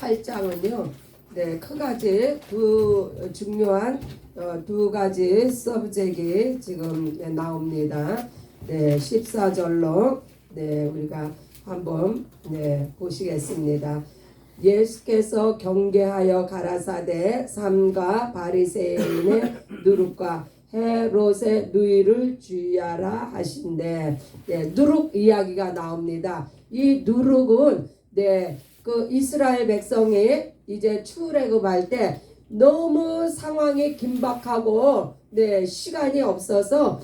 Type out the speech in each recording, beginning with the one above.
8장은요. 네, 크가지 중요한 두 가지 서브젝이 지금 나옵니다. 네, 14절로 우리가 한번 보시겠습니다. 예수께서 경계하여 가라사대 삼가 바리새인의 누룩과 헤롯의 누이를 주의하라 하신대. 누룩 이야기가 나옵니다. 이 누룩은 그 이스라엘 백성이 이제 출애굽할 때 너무 상황이 긴박하고 시간이 없어서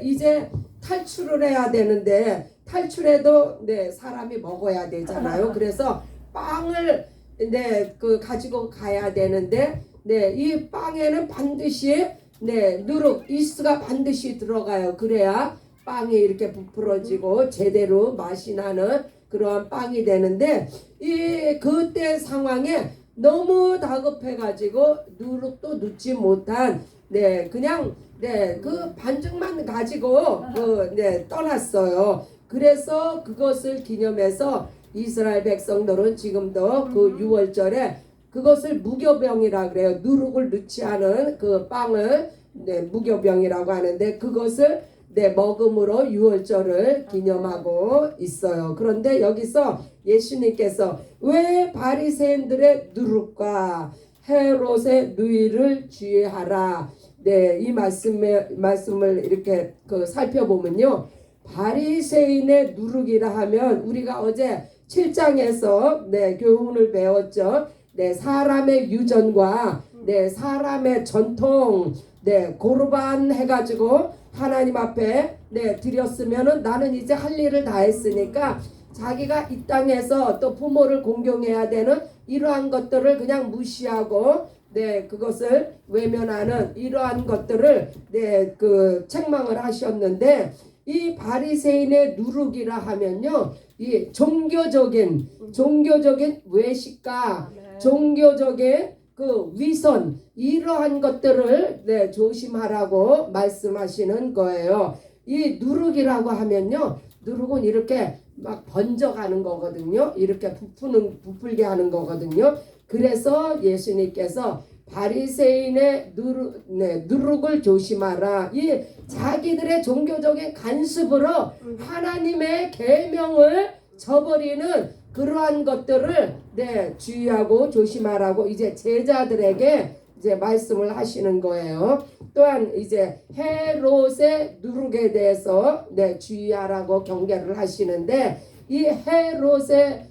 이제 탈출을 해야 되는데 탈출해도 사람이 먹어야 되잖아요. 그래서 빵을 그 가지고 가야 되는데 이 빵에는 반드시 누룩 이스트가 반드시 들어가요. 그래야 빵이 이렇게 부풀어지고 제대로 맛이 나는 그러한 빵이 되는데 그때 상황에 너무 다급해가지고 누룩도 넣지 못한 그냥 그 반죽만 가지고 떠났어요. 그래서 그것을 기념해서 이스라엘 백성들은 지금도 그 6월절에 그것을 무교병이라 그래요. 누룩을 넣지 않은 그 빵을 무교병이라고 하는데 그것을 먹음으로 6월절을 기념하고 있어요. 그런데 여기서 예수님께서 왜 바리새인들의 누룩과 헤롯의 누이를 주의하라. 이 말씀을 이렇게 살펴보면요. 바리새인의 누룩이라 하면 우리가 어제 7장에서 교훈을 배웠죠. 사람의 유전과 사람의 전통 고르반 해가지고 하나님 앞에 드렸으면은 나는 이제 할 일을 다 했으니까 자기가 이 땅에서 또 부모를 공경해야 되는 이러한 것들을 그냥 무시하고 그것을 외면하는 이러한 것들을 그 책망을 하셨는데 이 바리새인의 누룩이라 하면요. 이 종교적인 외식과 종교적인 그 위선 이러한 것들을 조심하라고 말씀하시는 거예요. 이 누룩이라고 하면요. 누룩은 이렇게 막 번져가는 거거든요. 이렇게 부풀게 하는 거거든요. 그래서 예수님께서 바리새인의 누룩을 조심하라. 이 자기들의 종교적인 간습으로 하나님의 계명을 저버리는 그러한 것들을 주의하고 조심하라고 이제 제자들에게 이제 말씀을 하시는 거예요. 또한 이제 헤롯의 누룩에 대해서 주의하라고 경계를 하시는데 이 헤롯의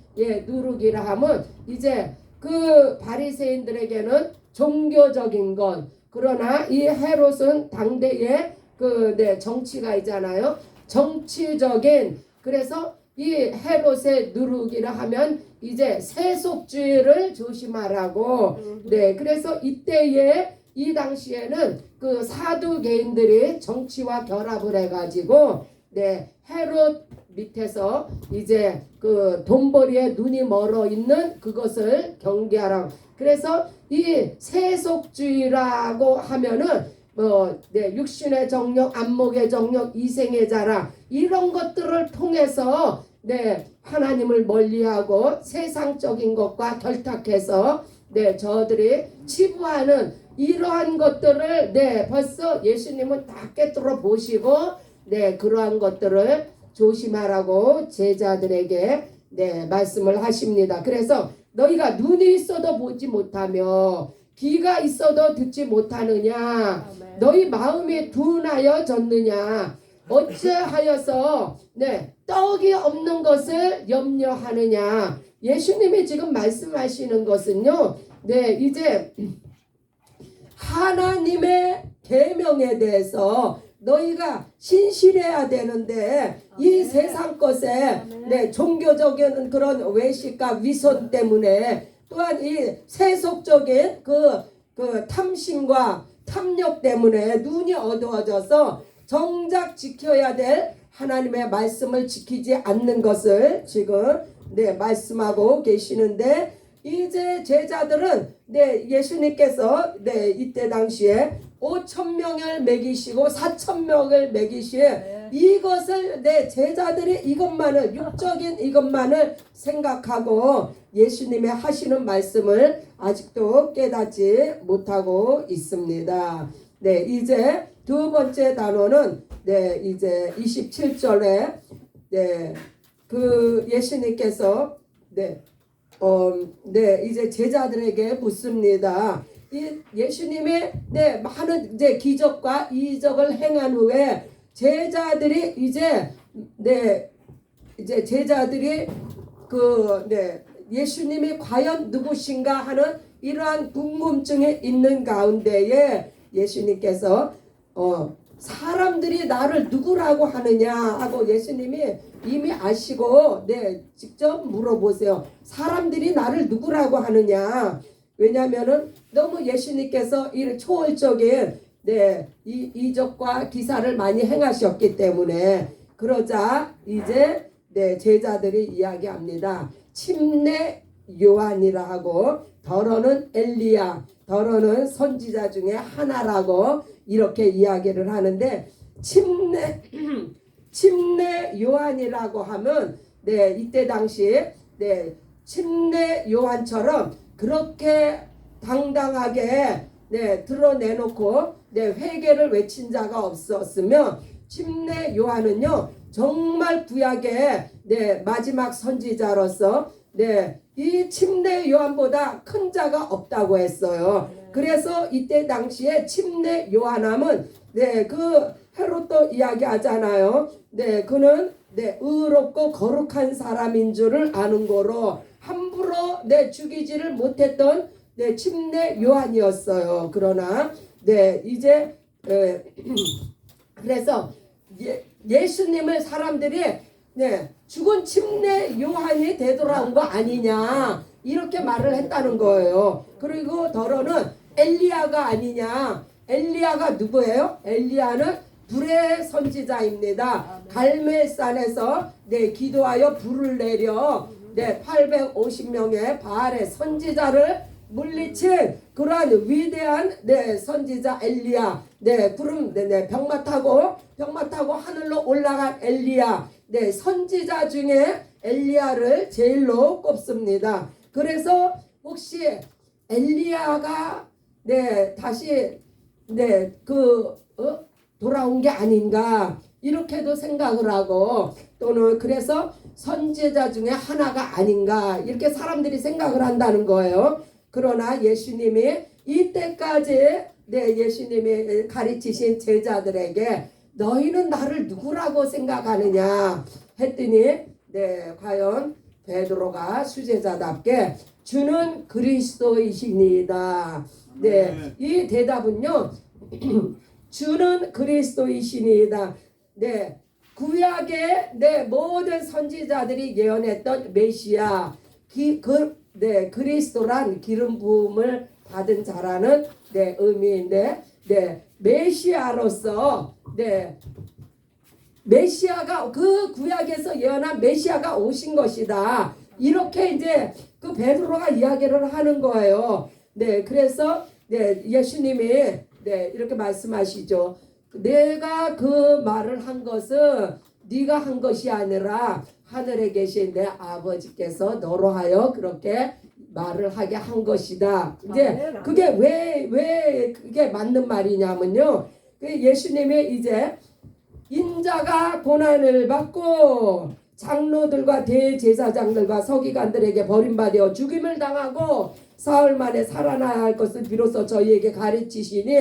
누룩이라 하면 이제 그 바리새인들에게는 종교적인 것, 그러나 이 헤롯은 당대의 그 정치가 있잖아요. 정치적인, 그래서 이 헤롯의 누룩이라 하면 이제 세속주의를 조심하라고. 그래서 이때에 이 당시에는 그 사두개인들이 정치와 결합을 해가지고 헤롯 밑에서 이제 그 돈벌이에 눈이 멀어 있는 그것을 경계하라고. 그래서 이 세속주의라고 하면은 육신의 정욕, 안목의 정욕, 이생의 자랑 이런 것들을 통해서 하나님을 멀리하고 세상적인 것과 결탁해서 저들이 치부하는 이러한 것들을 벌써 예수님은 다 꿰뚫어 보시고 그러한 것들을 조심하라고 제자들에게 말씀을 하십니다. 그래서 너희가 눈이 있어도 보지 못하며 귀가 있어도 듣지 못하느냐. 너희 마음이 둔하여졌느냐. 어찌하여서 떡이 없는 것을 염려하느냐. 예수님이 지금 말씀하시는 것은요. 이제 하나님의 계명에 대해서 너희가 신실해야 되는데 이 세상 것에 종교적인 그런 외식과 위선 때문에 또한 이 세속적인 그 탐심과 탐욕 때문에 눈이 어두워져서 정작 지켜야 될 하나님의 말씀을 지키지 않는 것을 지금 말씀하고 계시는데 이제 제자들은 예수님께서 이때 당시에 5,000명을 먹이시고 4,000명을 먹이신 네. 이것을 내 제자들이 이것만을 육적인 이것만을 생각하고 예수님의 하시는 말씀을 아직도 깨닫지 못하고 있습니다. 네, 이제 두 번째 단어는 네, 이제 27절에 네, 그 예수님께서 네, 이제 제자들에게 묻습니다. 이 예수님의 네, 많은 이제 기적과 이적을 행한 후에 제자들이 이제 제자들이 예수님이 과연 누구신가 하는 이러한 궁금증이 있는 가운데에 예수님께서 사람들이 나를 누구라고 하느냐 하고 예수님이 이미 아시고 직접 물어보세요. 사람들이 나를 누구라고 하느냐. 왜냐하면은 너무 예수님께서 이 초월적인 이적과 기사를 많이 행하셨기 때문에. 그러자 이제 제자들이 이야기합니다. 침례 요한이라 하고 더러는 엘리야, 더러는 선지자 중에 하나라고 이렇게 이야기를 하는데, 침례 요한이라고 하면 이때 당시에 침례 요한처럼 그렇게 당당하게 드러내놓고 회개를 외친 자가 없었으며, 침례 요한은요 정말 구약의 마지막 선지자로서 이 침례 요한보다 큰 자가 없다고 했어요. 그래서 이때 당시에 침례 요한함은 그 헤롯도 이야기하잖아요. 그는 의롭고 거룩한 사람인 줄을 아는 거로 함부로 죽이지를 못했던 침례 요한이었어요. 그러나 이제 그래서 예수님을 사람들이 죽은 침례 요한이 되돌아온 거 아니냐 이렇게 말을 했다는 거예요. 그리고 더러는 엘리야가 아니냐. 엘리야가 누구예요? 엘리야는 불의 선지자입니다. 갈멜산에서 기도하여 불을 내려 850명의 바알의 선지자를 물리친 그러한 위대한 선지자 엘리야. 구름 병마 타고 하늘로 올라간 엘리야. 선지자 중에 엘리야를 제일로 꼽습니다. 그래서 혹시 엘리야가 다시 돌아온 게 아닌가 이렇게도 생각을 하고, 또는 그래서 선지자 중에 하나가 아닌가 이렇게 사람들이 생각을 한다는 거예요. 그러나 예수님이 이때까지 예수님이 가르치신 제자들에게 너희는 나를 누구라고 생각하느냐 했더니 과연 베드로가 수제자답게 주는 그리스도이시니이다. 이 대답은요 주는 그리스도이시니이다. 구약의 모든 선지자들이 예언했던 메시아 그리스도란 기름 부음을 받은 자라는 의미인데 메시아로서 메시아가 그 구약에서 예언한 메시아가 오신 것이다. 이렇게 이제 그 베드로가 이야기를 하는 거예요. 그래서 예수님이 이렇게 말씀하시죠. 내가 그 말을 한 것은 네가 한 것이 아니라 하늘에 계신 내 아버지께서 너로 하여 그렇게 말을 하게 한 것이다. 이제 그게 왜 그게 맞는 말이냐면요. 예수님이 이제 인자가 고난을 받고 장로들과 대제사장들과 서기관들에게 버림받아 죽임을 당하고 사흘 만에 살아나야 할 것을 비로소 저희에게 가르치시니,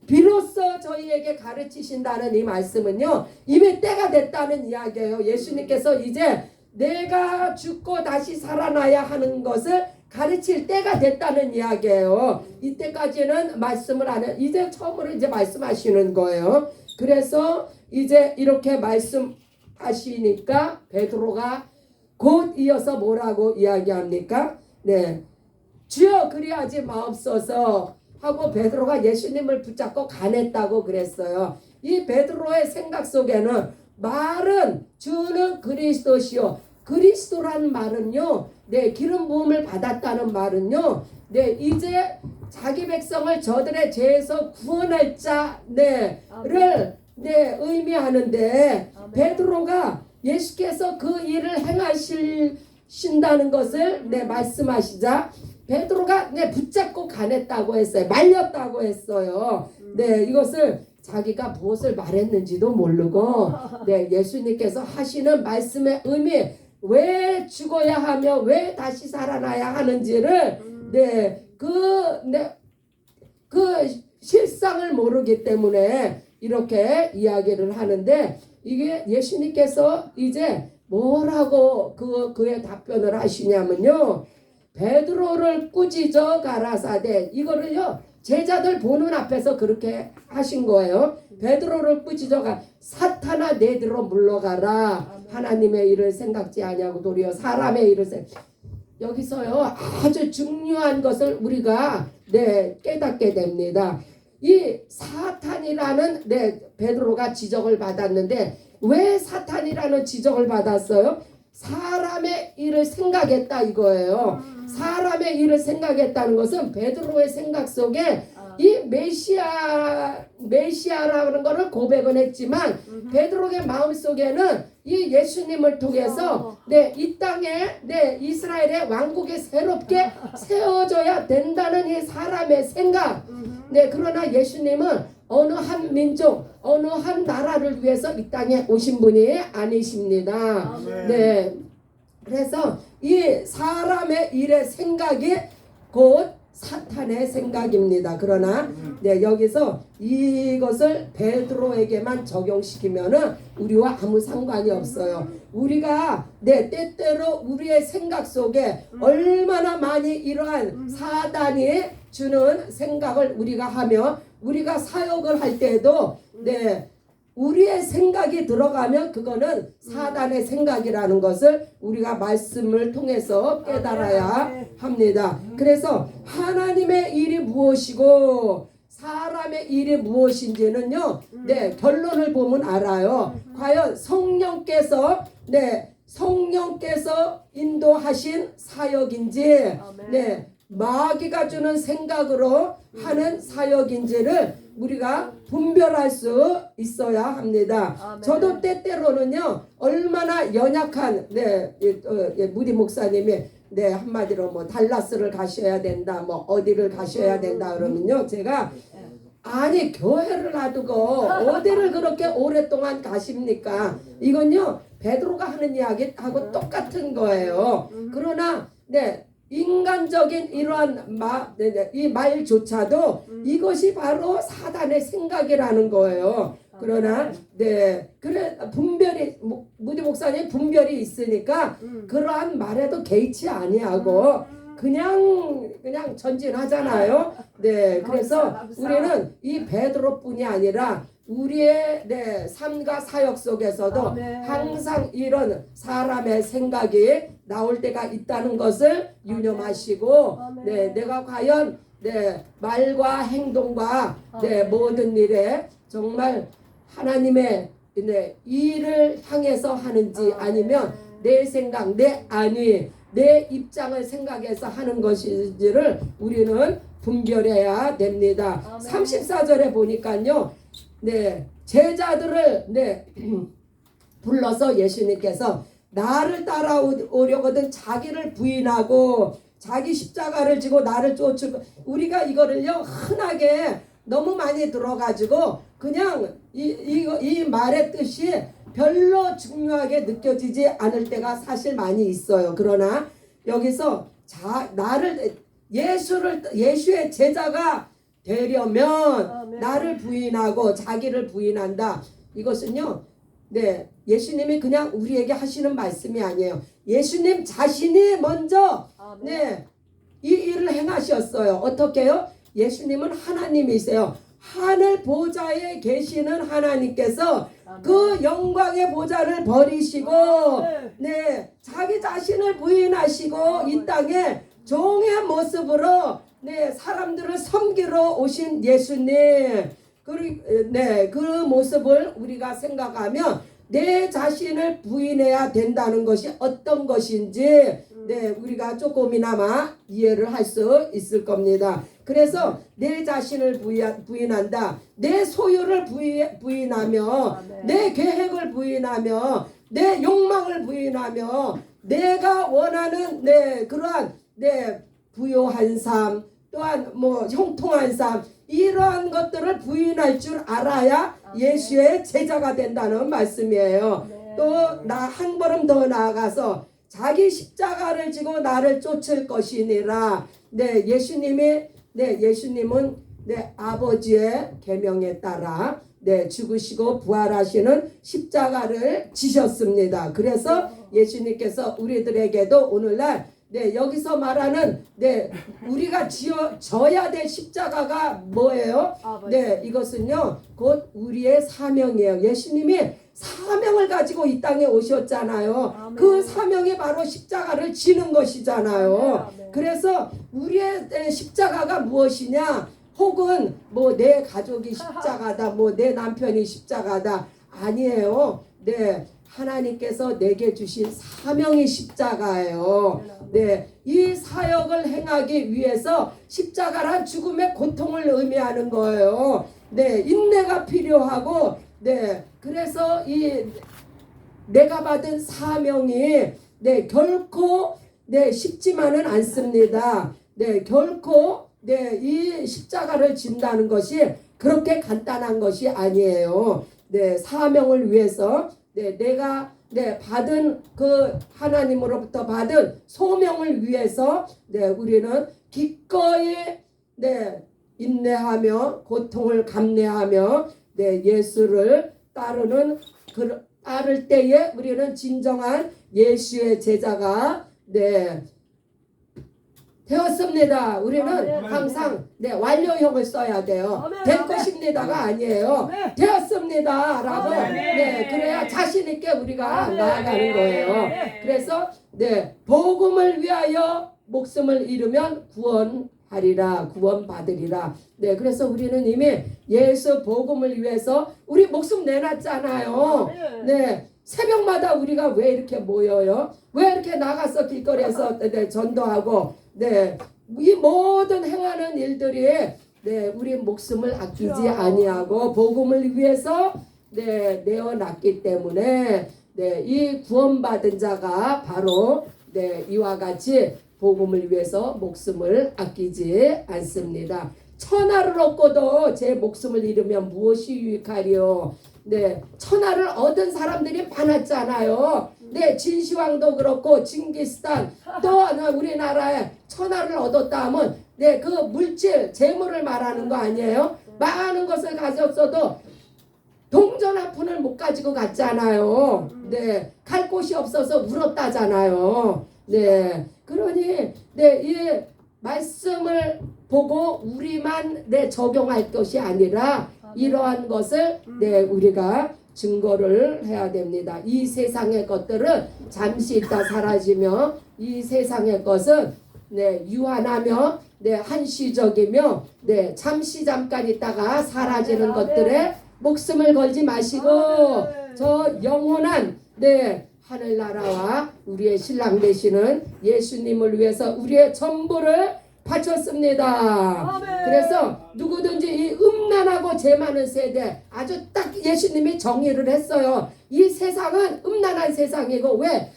비로소 저희에게 가르치신다는 이 말씀은요 이미 때가 됐다는 이야기예요. 예수님께서 이제 내가 죽고 다시 살아나야 하는 것을 가르칠 때가 됐다는 이야기예요. 이때까지는 말씀을 안 해. 이제 처음으로 이제 말씀하시는 거예요. 그래서 이제 이렇게 말씀하시니까 베드로가 곧 이어서 뭐라고 이야기합니까? 주여 그리하지 마옵소서 하고 베드로가 예수님을 붙잡고 가냈다고 그랬어요. 이 베드로의 생각 속에는 말은 주는 그리스도시요. 그리스도란 말은요, 기름 부음을 받았다는 말은요, 이제 자기 백성을 저들의 죄에서 구원할 자를 의미하는데 베드로가 예수께서 그 일을 행하신다는 것을 말씀하시자 베드로가 붙잡고 가냈다고 했어요. 말렸다고 했어요. 이것을 자기가 무엇을 말했는지도 모르고 예수님께서 하시는 말씀의 의미, 왜 죽어야 하며 왜 다시 살아나야 하는지를 그 실상을 모르기 때문에 이렇게 이야기를 하는데, 이게 예수님께서 이제 뭐라고 그의 답변을 하시냐면요, 베드로를 꾸짖어 가라사대, 이거를요 제자들 보는 앞에서 그렇게 하신 거예요. 베드로를 꾸짖어 가, 사탄아 내들어 물러가라. 하나님의 일을 생각지 아니하고 도리어 사람의 일을 여기서요 아주 중요한 것을 우리가 깨닫게 됩니다. 이 사탄이라는 베드로가 지적을 받았는데, 왜 사탄이라는 지적을 받았어요? 사람의 일을 생각했다 이거예요. 사람의 일을 생각했다는 것은 베드로의 생각 속에 이 메시아라는 것을 고백은 했지만 베드로의 마음속에는 이 예수님을 통해서 이 땅에 이스라엘의 왕국이 새롭게 세워져야 된다는 이 사람의 생각. 그러나 예수님은 어느 한 민족, 어느 한 나라를 위해서 이 땅에 오신 분이 아니십니다. 그래서 이 사람의 일의 생각이 곧 사탄의 생각입니다. 그러나 여기서 이것을 베드로에게만 적용시키면은 우리와 아무 상관이 없어요. 우리가 때때로 우리의 생각 속에 얼마나 많이 이러한 사단이 주는 생각을 우리가 하며 우리가 사역을 할 때에도 우리의 생각이 들어가면 그거는 사단의 생각이라는 것을 우리가 말씀을 통해서 깨달아야 합니다. 그래서 하나님의 일이 무엇이고 사람의 일이 무엇인지는요, 결론을 보면 알아요. 과연 성령께서 인도하신 사역인지, 마귀가 주는 생각으로 하는 사역인지를 우리가 분별할 수 있어야 합니다. 저도 때때로는요 얼마나 연약한 무디 목사님이 한마디로 뭐 달라스를 가셔야 된다, 뭐 어디를 가셔야 된다 그러면요, 제가 아니 교회를 놔두고 어디를 그렇게 오랫동안 가십니까? 이건요 베드로가 하는 이야기하고 똑같은 거예요. 그러나 인간적인 이러한 이 말조차도 이것이 바로 사단의 생각이라는 거예요. 그러나 그래 분별이 무디 목사님 분별이 있으니까 그러한 말에도 개의치 아니하고 그냥 전진하잖아요. 그래서 우리는 이 베드로뿐이 아니라 우리의 삶과 사역 속에서도 항상 이런 사람의 생각이 나올 때가 있다는 것을 유념하시고 내가 과연 말과 행동과 모든 일에 정말 하나님의 일을 향해서 하는지 아니면 내 생각, 내 안위, 내 입장을 생각해서 하는 것인지를 우리는 분별해야 됩니다. 34절에 보니까요, 제자들을 불러서 예수님께서 나를 따라오려거든 자기를 부인하고 자기 십자가를 지고 나를 쫓고, 우리가 이거를요 흔하게 너무 많이 들어가지고 그냥 이 말의 뜻이 별로 중요하게 느껴지지 않을 때가 사실 많이 있어요. 그러나 여기서 예수의 제자가 되려면 나를 부인하고 자기를 부인한다. 이것은요, 예수님이 그냥 우리에게 하시는 말씀이 아니에요. 예수님 자신이 먼저 이 일을 행하셨어요. 어떻게요? 예수님은 하나님이세요. 하늘 보좌에 계시는 하나님께서 그 영광의 보좌를 버리시고 자기 자신을 부인하시고 이 땅에 종의 모습으로 사람들을 섬기러 오신 예수님, 그 모습을 우리가 생각하면 내 자신을 부인해야 된다는 것이 어떤 것인지 네, 우리가 조금이나마 이해를 할 수 있을 겁니다. 그래서 내 자신을 부인한다. 내 소유를 부인하며 내 계획을 부인하며 내 욕망을 부인하며 내가 원하는 그러한 부요한 삶 또한 뭐 형통한 삶 이러한 것들을 부인할 줄 알아야 예수의 제자가 된다는 말씀이에요. 또 나 한 걸음 더 나아가서 자기 십자가를 지고 나를 쫓을 것이니라. 예수님은 아버지의 계명에 따라 죽으시고 부활하시는 십자가를 지셨습니다. 그래서 예수님께서 우리들에게도 오늘날 여기서 말하는 우리가 져야 될 십자가가 뭐예요? 이것은요 곧 우리의 사명이에요. 예수님이 사명을 가지고 이 땅에 오셨잖아요. 아멘. 그 사명이 바로 십자가를 지는 것이잖아요. 아멘. 그래서 우리의 십자가가 무엇이냐? 혹은 뭐 내 가족이 십자가다, 뭐 내 남편이 십자가다 아니에요. 하나님께서 내게 주신 사명이 십자가예요. 이 사역을 행하기 위해서 십자가란 죽음의 고통을 의미하는 거예요. 인내가 필요하고 그래서 이 내가 받은 사명이 결코 쉽지만은 않습니다. 결코 이 십자가를 진다는 것이 그렇게 간단한 것이 아니에요. 사명을 위해서 내가 받은 그 하나님으로부터 받은 소명을 위해서 우리는 기꺼이 인내하며 고통을 감내하며 예수를 따를 때에 우리는 진정한 예수의 제자가 되었습니다. 우리는 항상 완료형을 써야 돼요. 될 것입니다가 아니에요. 되었습니다 라고 그래야 자신 있게 우리가 나아가는 거예요. 그래서 복음을 위하여 목숨을 잃으면 구원하리라, 구원받으리라. 그래서 우리는 이미 예수 복음을 위해서 우리 목숨 내놨잖아요. 새벽마다 우리가 왜 이렇게 모여요? 왜 이렇게 나가서 길거리에서 전도하고 이 모든 행하는 일들이 우리 목숨을 아끼지 아니하고 복음을 위해서 내어놨기 때문에 이 구원받은 자가 바로 이와 같이 복음을 위해서 목숨을 아끼지 않습니다. 천하를 얻고도 제 목숨을 잃으면 무엇이 유익하리요? 천하를 얻은 사람들이 많았잖아요. 진시황도 그렇고 징기스탄 또 우리나라에 천하를 얻었다 하면 그 물질 재물을 말하는 거 아니에요? 많은 것을 가졌어도 동전 한 푼을 못 가지고 갔잖아요. 갈 곳이 없어서 울었다잖아요. 그러니 이 말씀을 보고 우리만 적용할 것이 아니라 이러한 것을 우리가 증거를 해야 됩니다. 이 세상의 것들은 잠시 있다 사라지며 이 세상의 것은 유한하며 한시적이며 잠시 잠깐 있다가 사라지는 것들에 목숨을 걸지 마시고 저 영원한 하늘나라와 우리의 신랑 되시는 예수님을 위해서 우리의 전부를 바쳤습니다. 그래서 누구든지 이 음란하고 죄 많은 세대 아주 딱 예수님이 정의를 했어요. 이 세상은 음란한 세상이고 왜?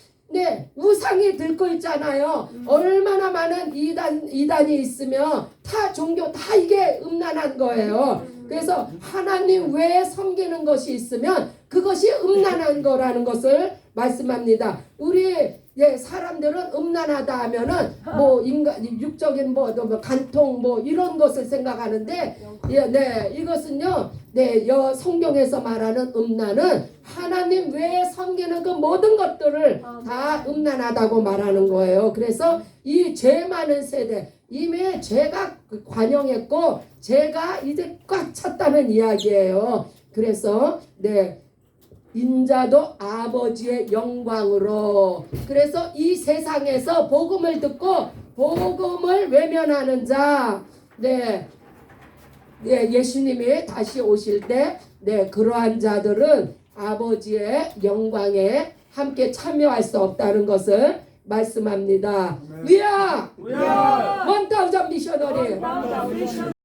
우상이 들고 있잖아요. 얼마나 많은 이단이 있으며 타 종교 다 이게 음란한 거예요. 그래서 하나님 외에 섬기는 것이 있으면 그것이 음란한 거라는 것을 말씀합니다. 우리 사람들은 음란하다 하면은 뭐 인간 육적인 뭐 간통 뭐 이런 것을 생각하는데 이것은요 성경에서 말하는 음란은 하나님 외에 섬기는 그 모든 것들을 다 음란하다고 말하는 거예요. 그래서 이 죄 많은 세대 이미 죄가 관영했고 죄가 이제 꽉 찼다는 이야기예요. 그래서 인자도 아버지의 영광으로 그래서 이 세상에서 복음을 듣고 복음을 외면하는 자 예수님이 다시 오실 때 그러한 자들은 아버지의 영광에 함께 참여할 수 없다는 것을 말씀합니다. 위아! 1000 미셔너리!